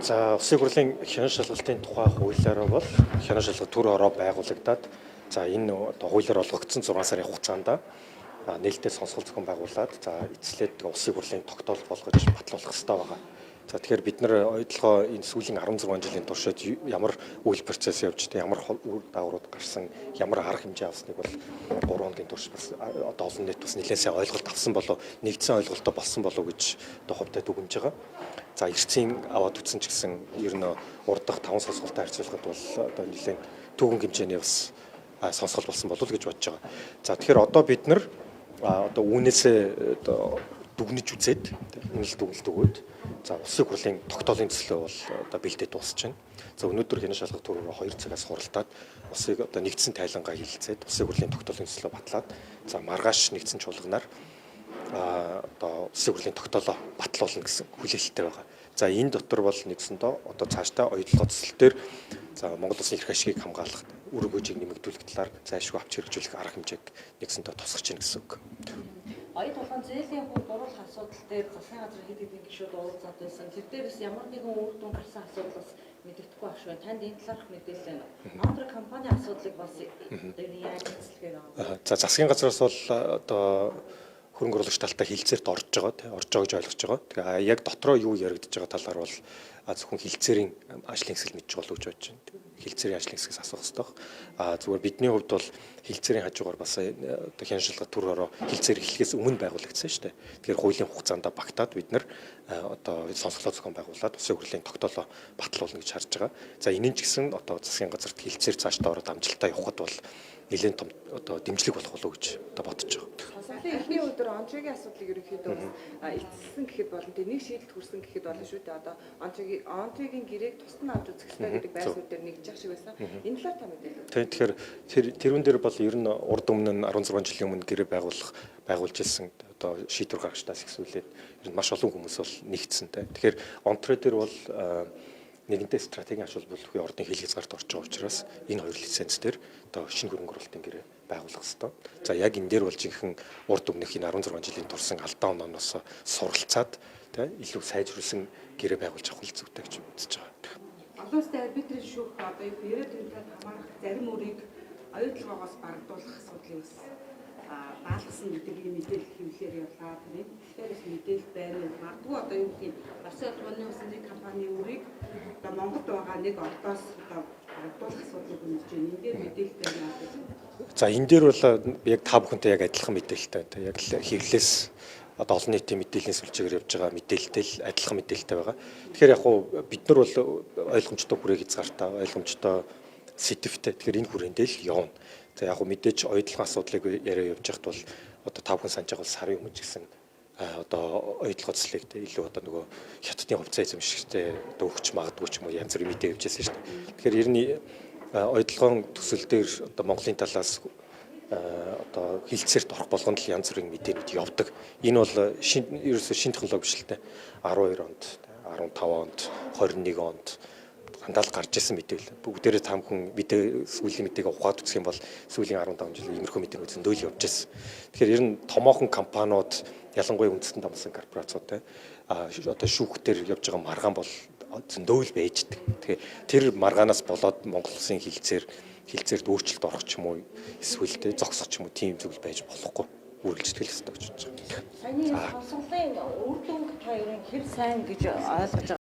За улсын хурлын хянан шалгалтын тухай хуулиараа бол хянан шалгалт төр ороо байгуулагдаад за энэ одоо хуулиар олгогдсон 6 сарын хугацаанд нээлттэй сонсгол зохион байгуулад за эцслээд улсын хурлын тогтоолт болгож батлуулах хэрэгтэй байгаа. За тэгэхээр бид нар ойдлогоо энэ сүүлийн 16 жилийн туршид ямар үйл процесс явж тэ ямар үр дагаврууд гарсан, ямар арга хэмжээ авсныг бол 3 хоногийн турш бас одоо олон нийт бас нэлээд сайн ойлголт авсан болов нэгдсэн ойлголтоо болсон болов гэж одоо хувьдаа дүгнэж байгаа. За эртцийн аваад үтсэн ч гэсэн ер нь урдах 5 сонсголтой харьцуулахад бол одоо нэлээд түүхэн хэмжээний бас сонсгол болсон болов гэж бодож байгаа. За тэгэхээр одоо бид нар одоо үүнээсээ одоо дүгнэж үзээд үнэлт дүгнэлт өгөөд за улсын хурлын тогтоолын төслөө бол одоо бэлдээд дуусч байна. За өнөөдөр хянан шалгалт төрөөр 2 цагаас хуралдаад улсыг одоо нэгдсэн тайлангаа хилцээд улсын хурлын тогтоолын төслөө батлаад за маргааш нэгдсэн чуулганаар одоо улсын хурлын тогтоолоо батлуулна гэсэн хүлээлттэй байгаа. За энэ дотор бол нэгсэндээ одоо цаашдаа оюутлогоо төсөл дээр за Монгол Улсын эрх ашигыг хамгаалах, үр хөөжийг нэмэгдүүлэх талаар зайлшгүй авч хэрэгжүүлэх арга хэмжээг нэгсэндээ тусгаж байна гэсэн үг. Оюут болгон зээлийн хувьд буруулах асуудал дээр засгийн газар хэд хэдэн гишүүд уулзаад байсан. Тэр дээрээс ямар нэгэн үр дүн гарсан асуудлаас мэддэхгүй ах шүү. Танд энэ талаарх мэдээлэл байна. Монтер компани асуудлыг бас дээр яаж хэвлэхээр байгаа. За засгийн газраас бол одоо хөрөнгө оруулагч талтай хилцээрт орж байгаа гэж ойлгож байгаа. Тэгээ яг дотроо юу яригдж байгаа талаар бол зөвхөн хилцээрийн ажлын хэсэг мэдж болов гэж бодож байна. Хилцээрийн ажлын хэсгээс асуух хэрэгтэй. Зүгээр бидний хувьд бол хилцээрийн хажуугаар бас одоо хянан шалгалт төр ороо хилцээр эхлэхээс өмнө байгуулагдсан шүү дээ. Тэгэхээр хуулийн хугацаанд багтаад бид нар одоо сонсголоо зохион байгуулад улсын хурлын тогтоолоо батлуулна гэж харж байгаа. За энэ нь ч гэсэн одоо засгийн газарт хилцээр цаашдаа ороод амжилттай явахад бол нэлээд том одоо дэмжлэг болох болов гэж одоо бодож байгаа. Сонголтын эхний өдөр онцгийн асуудлыг ерөнхийдөө эцэлсэн гэхэд болно. Тэ нэг шийдэлд хүрсэн гэхэд болно шүү дээ. Одоо онцгийн гэрээг тусад нь авч үзэх хэрэгтэй гэдэг байсууд дээр нэгж ах шиг байсан. Энэ талаар та мэдээлэл. Тэгэхээр тэрүүн дээр бол ер нь урд өмнө нь 16 жилийн өмнө гэрээ байгуулж ирсэн одоо шийдвэр гаргаснаас ихсүүлээд ер нь маш олон хүмүүс бол нэгдсэнтэй. Тэгэхээр онтрой дээр бол нэгэнтээ стратегийн ашуул бүлэхүй ордын хил хязгаарт орж байгаа учраас энэ хоёр лиценз дээр одоо шинэ хөрөнгө оруулалтын гэрээ байгуулах хэрэгтэй. За яг энэ дээр бол жинхэнэ урд өмнөх энэ 16 жилийн турсан алдаа онооноос суралцаад илүү сайжруулсан гэрээ байгуулж авах зүйтэй гэж үзэж байгаа. Олон улсын арбитрийн шүүх одоо ирээд үнэхээр хамаарах зарим үрийг оюутлогоогоос барагдуулах асуудлыг даалгасан гэдгийг мэдээлэл хэвлэлээр явлаа. Тэрээс мэдээлэл байна. Магадгүй одоо юу гэдгийг Росын улсын улсын компани үрийг одоо Монголд байгаа нэг ордоос одоо барагдуулах асуудлыг үнэлж байна. Энэ дээр мэдээлэл байна. За энэ дээр бол яг та бүхэнтэй яг адилхан мэдээлэлтэй байна. Яг л хэвлэлээс одоо олон нийтийн мэдээллийн сүлжээгээр явж байгаа мэдээлэлтэй л адилхан мэдээлэлтэй байгаа. Тэгэхээр яг хуу бид нар бол ойлгомжтой хүрээг хязгаартай, ойлгомжтой сэтвтэй. Тэгэхээр энэ хүрээндээ л явна. За яг хуу мэдээж оюутлогын асуудлыг яриа явж байхад бол одоо та бүхэн санаж байгаа сарын өмнө гэсэн одоо оюутлогын төслийг илүү одоо нөгөө хятадын хувьцаа эзэмшигчтэй одоо өгч магадгүй ч юм уу янз бүрийн мэдээ явж байсан шүү дээ. Тэгэхээр ер нь оюутлогын төсөл дээр одоо Монголын талаас одоо хилцээрт орох болгонд л янз бүрийн мэдээнүүд явдаг. Энэ бол ерөөсөө шинэ технологи биш л дээ. 12 онд, 15 онд, 21 онд хандаал гарч ирсэн мэдээлэл. Бүгдээрээ та бүхэн мэдээ сүүлийн мэдээг ухаад үзэх юм бол сүүлийн 15 жил иймэрхүү мэдээг зөндөөл явж ирсэн. Тэгэхээр ер нь томоохон компаниуд ялангуяа үндэстэн томсон корпорациуд одоо шүүхтэр явж байгаа маргаан бол зөндөөл байждаг. Тэгэхээр тэр маргаанаас болоод Монгол Улсын хилцээрт өөрчлөлт орох ч юм уу эсвэл зогсох ч юм уу тийм зүйл байж болохгүй үргэлжлэх хэрэгтэй гэж бодож байна. Саяны сонсголын үр дүнг та ерөн хэр сайн гэж ойлгож